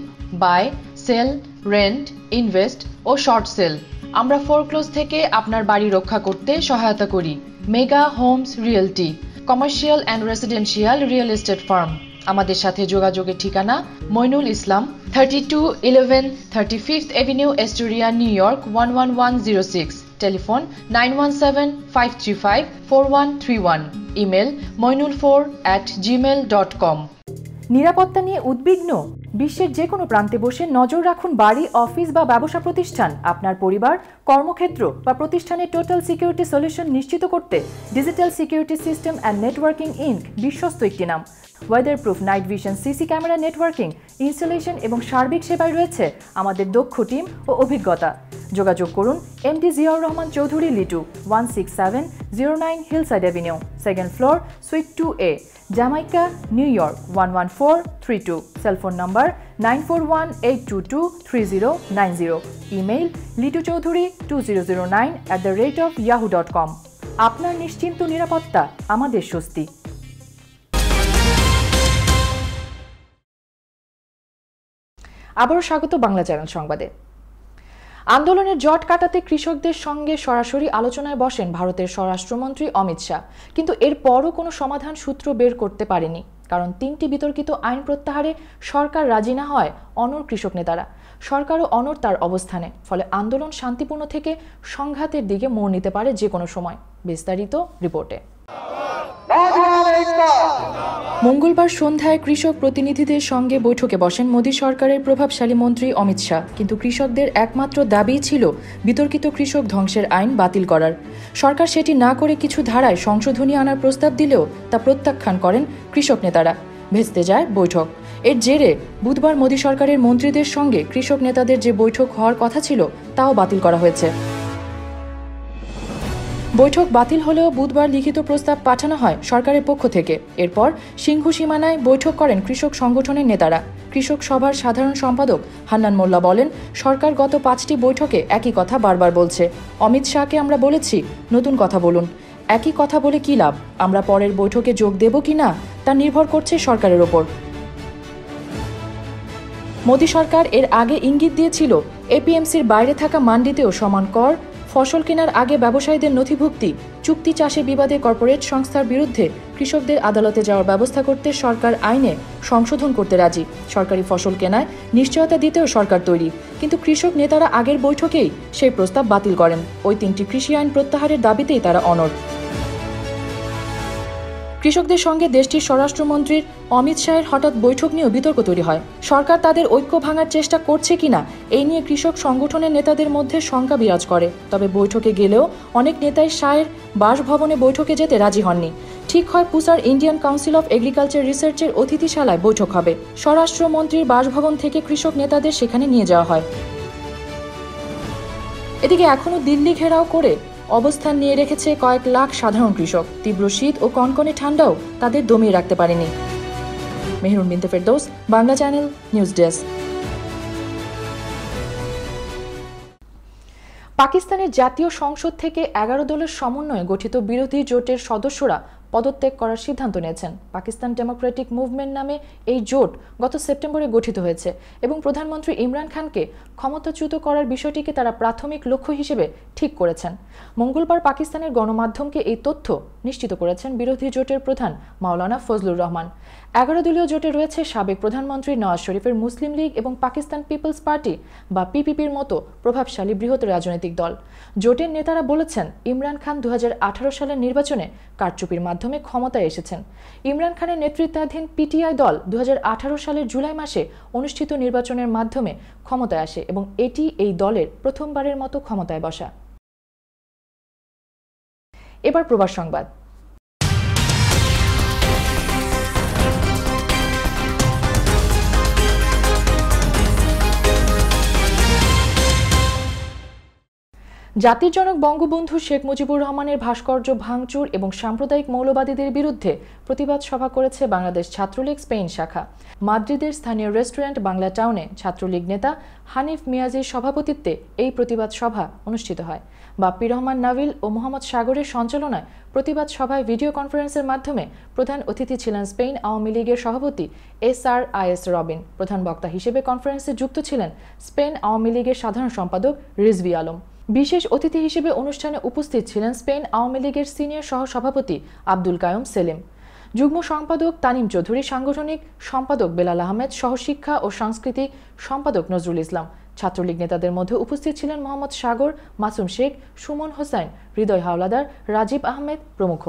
buy, sell, rent, invest ও শর্ট সেল। আমরা ফোরক্লোজ থেকে আপনার বাড়ি রক্ষা করতে সহায়তা করি। Mega homes realty, commercial and residential real estate firm. আমাদের সাথে যোগাযোগের ঠিকানা Moinul Islam, 3211 35th avenue, Astoria, New York 11106। Telephone 9175354131। Email moinul4@gmail.com। নিরাপত্তা নিয়ে উদ্বিগ্ন? বিশ্বের যে কোনো প্রান্তে বসে নজর রাখুন বাড়ি, অফিস বা ব্যবসা প্রতিষ্ঠান। আপনার পরিবার, কর্মক্ষেত্র বা প্রতিষ্ঠানের টোটাল সিকিউরিটি সলিউশন নিশ্চিত করতে digital security system and networking inc বিশ্বস্ত একটি নাম। Weatherproof night vision, CC camera, networking, installation এবং সার্বিক সেবায় রয়েছে আমাদের দক্ষ টিম ও অভিজ্ঞতা। যোগাযোগ করুন MD Ziaur Rahman Chowdhury, Litu, 16709 Hillside Avenue, second floor, suite 2A, Jamaica, New York 11432। Cellphone নম্বর 9418223090। Email lituchaudhuri2009@yahoo.com। আপনার নিশ্চিন্ত নিরাপত্তা আমাদের স্বস্তি। আবারও স্বাগত বাংলা চ্যানেল সংবাদে। আন্দোলনের জট কাটাতে কৃষকদের সঙ্গে সরাসরি আলোচনায় বসেন ভারতের স্বরাষ্ট্রমন্ত্রী অমিত শাহ, কিন্তু এরপরও কোনো সমাধান সূত্র বের করতে পারেনি। কারণ 3টি বিতর্কিত আইন প্রত্যাহারে সরকার রাজি না হয় অনড় কৃষক নেতারা। সরকারও অনড় তার অবস্থানে, ফলে আন্দোলন শান্তিপূর্ণ থেকে সংঘাতের দিকে মোড় নিতে পারে যে কোনো সময়। বিস্তারিত রিপোর্টে। মঙ্গলবার সন্ধ্যায় কৃষক প্রতিনিধিদের সঙ্গে বৈঠকে বসেন মোদী সরকারের প্রভাবশালী মন্ত্রী অমিত শাহ। কিন্তু কৃষকদের একমাত্র দাবি ছিল বিতর্কিত কৃষক ধ্বংসের আইন বাতিল করার। সরকার সেটি না করে কিছু ধারায় সংশোধনী আনার প্রস্তাব দিলেও তা প্রত্যাখ্যান করেন কৃষক নেতারা। ভেস্তে যায় বৈঠক। এর জেরে বুধবার মোদী সরকারের মন্ত্রীদের সঙ্গে কৃষক নেতাদের যে বৈঠক হওয়ার কথা ছিল তাও বাতিল করা হয়েছে। বৈঠক বাতিল হলেও বুধবার লিখিত প্রস্তাব পাঠানো হয় সরকারের পক্ষ থেকে। এরপর সিংহু সীমানায় বৈঠক করেন কৃষক সংগঠনের নেতারা। কৃষক সভার সাধারণ সম্পাদক হান্নান মোল্লা বলেন, সরকার গত 5টি বৈঠকে একই কথা বারবার বলছে। অমিত শাহকে আমরা বলেছি নতুন কথা বলুন। একই কথা বলে কি লাভ? আমরা পরের বৈঠকে যোগ দেব কি না তা নির্ভর করছে সরকারের ওপর। মোদী সরকার এর আগে ইঙ্গিত দিয়েছিল এপিএমসির বাইরে থাকা মান্ডিতেও সমান কর, ফসল কেনার আগে ব্যবসায়ীদের নথিভুক্তি, চুক্তি চাষে বিবাদে কর্পোরেট সংস্থার বিরুদ্ধে কৃষকদের আদালতে যাওয়ার ব্যবস্থা করতে সরকার আইনে সংশোধন করতে রাজি। সরকারি ফসল কেনায় নিশ্চয়তা দিতেও সরকার তৈরি। কিন্তু কৃষক নেতারা আগের বৈঠকেই সেই প্রস্তাব বাতিল করেন। ওই 3টি কৃষি আইন প্রত্যাহারের দাবিতেই তারা অনড়। কৃষকদের সঙ্গে দেশটির স্বরাষ্ট্রমন্ত্রীর অমিত শাহের হঠাৎ বৈঠক নিয়েও বিতর্ক তৈরি হয়। সরকার তাদের ঐক্য ভাঙার চেষ্টা করছে কিনা এই নিয়ে কৃষক সংগঠনের নেতাদের মধ্যে শঙ্কা বিরাজ করে। তবে বৈঠকে গেলেও অনেক নেতাই শাহের বাসভবনে বৈঠকে যেতে রাজি হননি। ঠিক হয় পুসার ইন্ডিয়ান কাউন্সিল অফ এগ্রিকালচার রিসার্চের অতিথিশালায় বৈঠক হবে। স্বরাষ্ট্রমন্ত্রীর বাসভবন থেকে কৃষক নেতাদের সেখানে নিয়ে যাওয়া হয়। এদিকে এখনও দিল্লি ঘেরাও করে অবস্থান নিয়ে রেখেছে কয়েক লাখ সাধারণ কৃষক। তীব্র শীত ও কনকনে ঠান্ডাও তাদের দমিয়ে রাখতে পারেনি। মেহরুন বিনতে Ferdous, Bangla channel, news desk. পাকিস্তানের জাতীয় সংসদ থেকে 11 দলের সমন্বয়ে গঠিত বিরোধী জোটের সদস্যরা পদত্যাগ করার সিদ্ধান্ত নিয়েছেন। পাকিস্তান ডেমোক্রেটিক মুভমেন্ট নামে এই জোট গত সেপ্টেম্বরে গঠিত হয়েছে এবং প্রধানমন্ত্রী ইমরান খানকে ক্ষমতাচ্যুত করার বিষয়টিকে তারা প্রাথমিক লক্ষ্য হিসেবে ঠিক করেছেন। মঙ্গলবার পাকিস্তানের গণমাধ্যমকে এই তথ্য নিশ্চিত করেছেন বিরোধী জোটের প্রধান মাওলানা ফজলুর রহমান। 11 দলীয় জোটে রয়েছে সাবেক প্রধানমন্ত্রী নওয়াজ শরীফের মুসলিম লীগ এবং পাকিস্তান পিপলস পার্টি বা পিপিপির মতো প্রভাবশালী বৃহৎ রাজনৈতিক দল। জোটের নেতারা বলেছেন, ইমরান খান 2018 সালের নির্বাচনে কারচুপির মাধ্যমে ক্ষমতায় এসেছেন। ইমরান খানের নেতৃত্বাধীন পিটিআই দল 2018 সালের জুলাই মাসে অনুষ্ঠিত নির্বাচনের মাধ্যমে ক্ষমতায় আসে এবং এটি এই দলের প্রথমবারের মতো ক্ষমতায় বসা। এবার প্রবাস সংবাদ। জাতির জনক বঙ্গবন্ধু শেখ মুজিবুর রহমানের ভাস্কর্য ভাঙচুর এবং সাম্প্রদায়িক মৌলবাদীদের বিরুদ্ধে প্রতিবাদ সভা করেছে বাংলাদেশ ছাত্রলীগ স্পেন শাখা। মাদ্রিদের স্থানীয় রেস্টুরেন্ট বাংলা টাউনে ছাত্রলীগ নেতা হানিফ মিয়াজির সভাপতিত্বে এই প্রতিবাদ সভা অনুষ্ঠিত হয়। বাপ্পি রহমান নাভিল ও মোহাম্মদ সাগরের সঞ্চালনায় প্রতিবাদ সভায় ভিডিও কনফারেন্সের মাধ্যমে প্রধান অতিথি ছিলেন স্পেন আওয়ামী লীগের সভাপতি SRIS রবিন। প্রধান বক্তা হিসেবে কনফারেন্সে যুক্ত ছিলেন স্পেন আওয়ামী লীগের সাধারণ সম্পাদক রিজভী আলম। বিশেষ অতিথি হিসেবে অনুষ্ঠানে উপস্থিত ছিলেন স্পেন আওয়ামী লীগের সিনিয়র সহসভাপতি আব্দুল কায়ুম সেলিম, যুগ্ম সম্পাদক তানিম চৌধুরী, সাংগঠনিক সম্পাদক বেলাল আহমেদ, সহশিক্ষা ও সাংস্কৃতিক সম্পাদক নজরুল ইসলাম। ছাত্রলীগ নেতাদের মধ্যে উপস্থিত ছিলেন মোহাম্মদ সাগর, মাসুম শেখ, সুমন হোসেন, হৃদয় হাওলাদার, রাজীব আহমেদ প্রমুখ।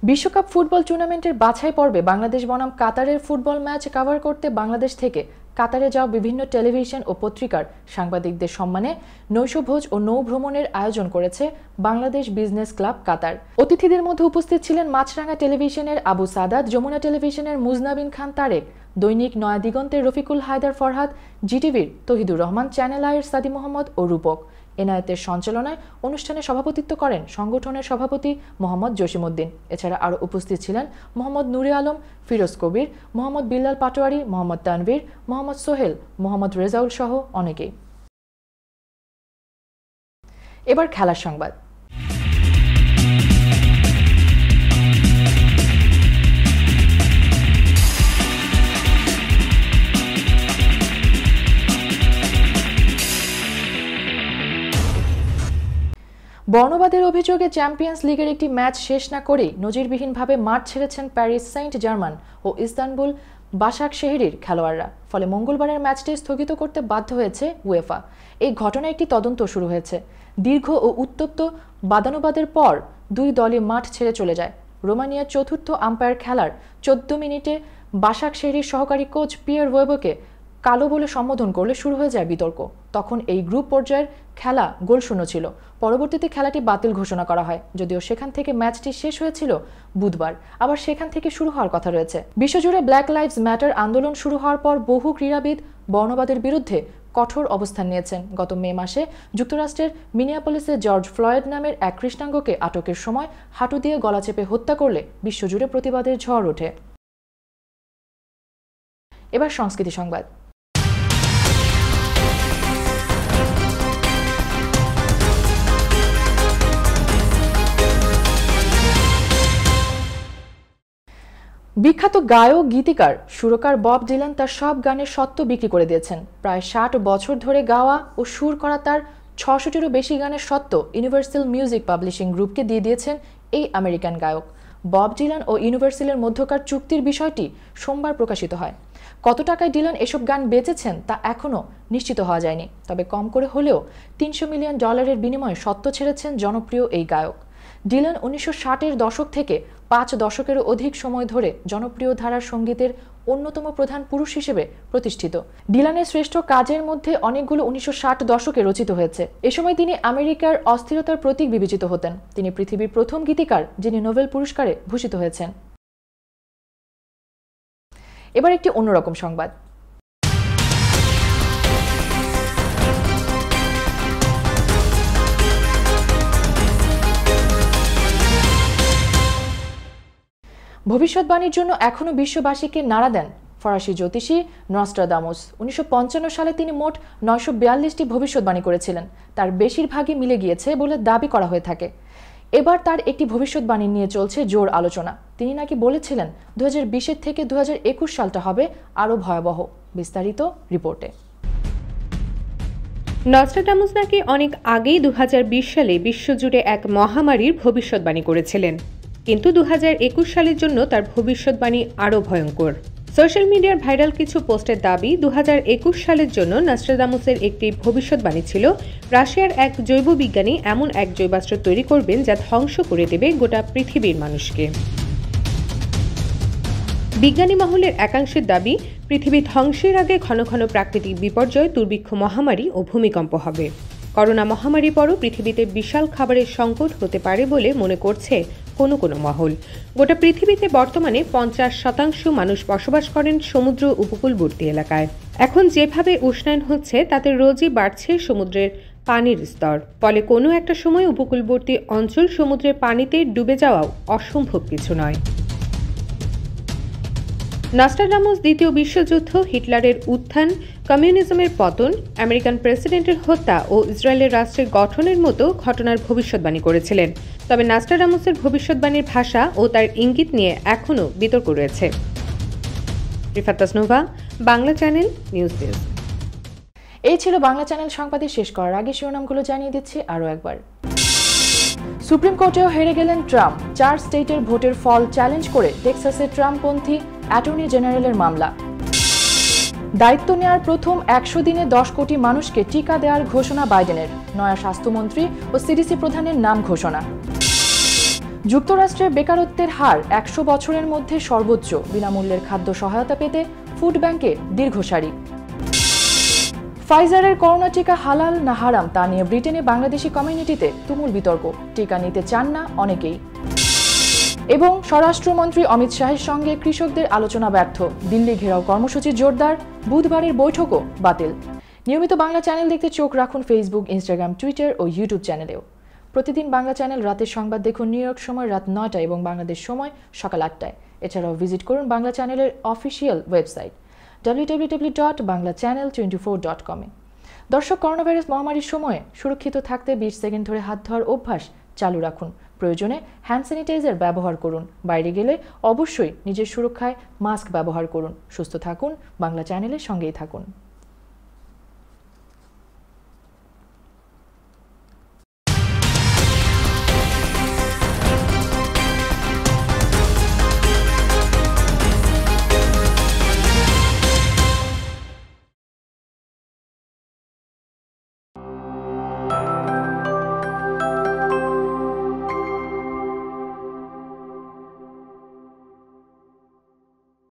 বিশ্বকাপ ফুটবল টুর্নামেন্টের বাছাই পর্বে বাংলাদেশ বনাম কাতারের ফুটবল ম্যাচ কভার করতে বাংলাদেশ থেকে কাতারে যাওয়া বিভিন্ন টেলিভিশন ও পত্রিকার সাংবাদিকদের সম্মানে নৈশভোজ ও নৌ ভ্রমণের আয়োজন করেছে বাংলাদেশ বিজনেস ক্লাব কাতার। অতিথিদের মধ্যে উপস্থিত ছিলেন মাছরাঙা টেলিভিশনের আবু সাদাত, যমুনা টেলিভিশনের মুজনাবিন খান তারেক, দৈনিক নয়া দিগন্তের রফিকুল হায়দার ফরহাদ, জিটিভির তহিদুর রহমান, চ্যানেল আইয়ের সাদি মোহাম্মদ ও রূপক। এনায়েতের সঞ্চালনায় অনুষ্ঠানে সভাপতিত্ব করেন সংগঠনের সভাপতি মোহাম্মদ জসিমউদ্দিন। এছাড়া আরও উপস্থিত ছিলেন মোহাম্মদ নুরে আলম, ফিরোজ কবির, মোহাম্মদ বিল্লাল পাটোয়ারি, মোহাম্মদ তানভীর, মোহাম্মদ সোহেল, মোহাম্মদ রেজাউল সহ অনেকেই। এবার খেলার সংবাদ। বর্ণবাদের অভিযোগে চ্যাম্পিয়ন্স লিগের একটি ম্যাচ শেষ না করেই নজিরবিহীনভাবে মাঠ ছেড়েছেন প্যারিস সেন্ট জার্মান ও ইস্তানবুল বাশাকশেহিরির খেলোয়াড়রা। ফলে মঙ্গলবারের ম্যাচটি স্থগিত করতে বাধ্য হয়েছে উয়েফা। এই ঘটনায় একটি তদন্ত শুরু হয়েছে। দীর্ঘ ও উত্তপ্ত বাদানুবাদের পর দুই দলই মাঠ ছেড়ে চলে যায়। রোমানিয়ার চতুর্থ আম্পায়ার খেলার 14 মিনিটে বাশাকশেহিরির সহকারী কোচ পিয়ার ওয়েবকে কালো বলে সম্বোধন করলে শুরু হয়ে যায় বিতর্ক। তখন এই গ্রুপ পর্যায়ের খেলা গোলশূন্য ছিল। পরবর্তীতে খেলাটি বাতিল ঘোষণা করা হয়, যদিও সেখান থেকে ম্যাচটি শেষ হয়েছিল বুধবার। আবার সেখান থেকে শুরু হওয়ার কথা রয়েছে। বিশ্বজুড়ে ব্ল্যাক লাইভস ম্যাটার আন্দোলন শুরু হওয়ার পর বহু ক্রীড়াবিদ বর্ণবাদের বিরুদ্ধে কঠোর অবস্থান নিয়েছেন। গত মে মাসে যুক্তরাষ্ট্রের মিনিয়াপলিসে জর্জ ফ্লয়েড নামের এক কৃষ্ণাঙ্গকে আটকের সময় হাঁটু দিয়ে গলা চেপে হত্যা করলে বিশ্বজুড়ে প্রতিবাদের ঝড় ওঠে। এবার সংস্কৃতি সংবাদ। বিখ্যাত গায়ক গীতিকার সুরকার বব ডিলান তার সব গানের স্বত্ব বিক্রি করে দিয়েছেন। প্রায় 60 বছর ধরে গাওয়া ও সুর করা তার 600টিরও বেশি গানের স্বত্ব ইউনিভার্সাল মিউজিক পাবলিশিং গ্রুপকে দিয়ে দিয়েছেন এই আমেরিকান গায়ক। বব ডিলান ও ইউনিভার্সালের মধ্যকার চুক্তির বিষয়টি সোমবার প্রকাশিত হয়। কত টাকায় ডিলান এসব গান বেচেছেন তা এখনও নিশ্চিত হওয়া যায়নি। তবে কম করে হলেও $300 মিলিয়ন বিনিময়ে স্বত্ব ছেড়েছেন জনপ্রিয় এই গায়ক। ডিলান 1960-এর দশক থেকে 5 দশকেরও অধিক সময় ধরে জনপ্রিয় ধারার সঙ্গীতের অন্যতম প্রধান পুরুষ হিসেবে প্রতিষ্ঠিত। ডিলানের শ্রেষ্ঠ কাজের মধ্যে অনেকগুলো 1960 দশকে রচিত হয়েছে। এ সময় তিনি আমেরিকার অস্থিরতার প্রতীক বিবেচিত হতেন। তিনি পৃথিবীর প্রথম গীতিকার যিনি নোবেল পুরস্কারে ভূষিত হয়েছেন। এবার একটি অন্যরকম সংবাদ। ভবিষ্যৎবাণীর জন্য এখনও বিশ্ববাসীকে নাড়া দেন ফরাসি জ্যোতিষী নস্ট্রাদামুস। 1955 সালে তিনি মোট 942টি ভবিষ্যৎবাণী করেছিলেন। তার বেশিরভাগই মিলে গিয়েছে বলে দাবি করা হয়ে থাকে। এবার তার একটি ভবিষ্যৎবাণী নিয়ে চলছে জোর আলোচনা। তিনি নাকি বলেছিলেন 2020 থেকে 2021 সালটা হবে আরও ভয়াবহ। বিস্তারিত রিপোর্টে। নস্ট্রাদামুস নাকি অনেক আগেই 2020 সালে বিশ্বজুড়ে এক মহামারীর ভবিষ্যৎবাণী করেছিলেন, কিন্তু 2021 সালের জন্য তার ভবিষ্যৎবাণী আরও ভয়ঙ্কর। সোশ্যাল মিডিয়ার ভাইরাল কিছু পোস্টের দাবি 2021 সালের জন্য নস্ট্রাদামুসের একটি ভবিষ্যৎবাণী ছিল রাশিয়ার এক জৈব বিজ্ঞানী এমন এক জৈবাস্ত্র তৈরি করবেন যা ধ্বংস করে দেবে গোটা পৃথিবীর মানুষকে। বিজ্ঞানী মহলের একাংশের দাবি পৃথিবী ধ্বংসের আগে ঘন ঘন প্রাকৃতিক বিপর্যয়, দুর্ভিক্ষ, মহামারী ও ভূমিকম্প হবে। করোনা মহামারীর পরও পৃথিবীতে বিশাল খাবারের সংকট হতে পারে বলে মনে করছে কোনো কোনো মহল। গোটা পৃথিবীতে বর্তমানে 50% মানুষ বসবাস করেন সমুদ্র উপকূলবর্তী এলাকায়। এখন যেভাবে উষ্ণায়ন হচ্ছে তাতে রোজই বাড়ছে সমুদ্রের পানির স্তর। ফলে কোনো একটা সময় উপকূলবর্তী অঞ্চল সমুদ্রের পানিতে ডুবে যাওয়াও অসম্ভব কিছু নয়। নস্ট্রাদামুস দ্বিতীয় বিশ্বযুদ্ধ, হিটলারের উত্থান, কমিউনিজমের পতন, আমেরিকান প্রেসিডেন্টের হত্যা ও ইসরায়েলের রাষ্ট্রের গঠনের মতো ঘটনার ভবিষ্যৎবাণী করেছিলেন। তবে নস্ট্রাদামুসের ভবিষ্যৎবাণীর ভাষা ও তার ইঙ্গিত নিয়ে এখনও বিতর্ক রয়েছে। Rifat Tasnuva, Bangla channel, news desk. এই ছিল বাংলা চ্যানেল সংবাদের শেষ করার আগে শিরোনামগুলো জানিয়ে দিচ্ছি আরও একবার। সুপ্রিম কোর্টেও হেরে গেলেন ট্রাম্প। 4 স্টেটের ভোটের ফল চ্যালেঞ্জ করে টেক্সাসে ট্রাম্পপন্থী অ্যাটর্নি জেনারেলের মামলা। দায়িত্ব নেওয়ার প্রথম 100 দিনে 10 কোটি মানুষকে টিকা দেওয়ার ঘোষণা বাইডেনের। নয়া স্বাস্থ্যমন্ত্রী ও সিডিসি প্রধানের নাম ঘোষণা। যুক্তরাষ্ট্রের বেকারত্বের হার 100 বছরের মধ্যে সর্বোচ্চ। বিনামূল্যের খাদ্য সহায়তা পেতে ফুড ব্যাংকে দীর্ঘ সারি। ফাইজারের করোনা টিকা হালাল না হারাম তা নিয়ে ব্রিটেনে বাংলাদেশি কমিউনিটিতে তুমুল বিতর্ক। টিকা নিতে চান না অনেকেই। এবং স্বরাষ্ট্রমন্ত্রী অমিত শাহের সঙ্গে কৃষকদের আলোচনা ব্যর্থ। দিল্লি ঘেরাও কর্মসূচি জোরদার। বুধবারের বৈঠকও বাতিল। নিয়মিত বাংলা চ্যানেল দেখতে চোখ রাখুন ফেসবুক, ইনস্টাগ্রাম, টুইটার ও ইউটিউব চ্যানেলেও। প্রতিদিন বাংলা চ্যানেল রাতের সংবাদ দেখুন নিউ ইয়র্ক সময় রাত 9টায় এবং বাংলাদেশ সময় সকাল 8টায়। এছাড়াও ভিজিট করুন বাংলা চ্যানেলের অফিসিয়াল ওয়েবসাইট www.banglachannel24.com। দর্শক, করোনাভাইরাস মহামারীর সময়ে সুরক্ষিত থাকতে 20 সেকেন্ড ধরে হাত ধোয়ার অভ্যাস চালু রাখুন। প্রয়োজনে হ্যান্ড স্যানিটাইজার ব্যবহার করুন। বাইরে গেলে অবশ্যই নিজের সুরক্ষায় মাস্ক ব্যবহার করুন। সুস্থ থাকুন, বাংলা চ্যানেলের সঙ্গেই থাকুন।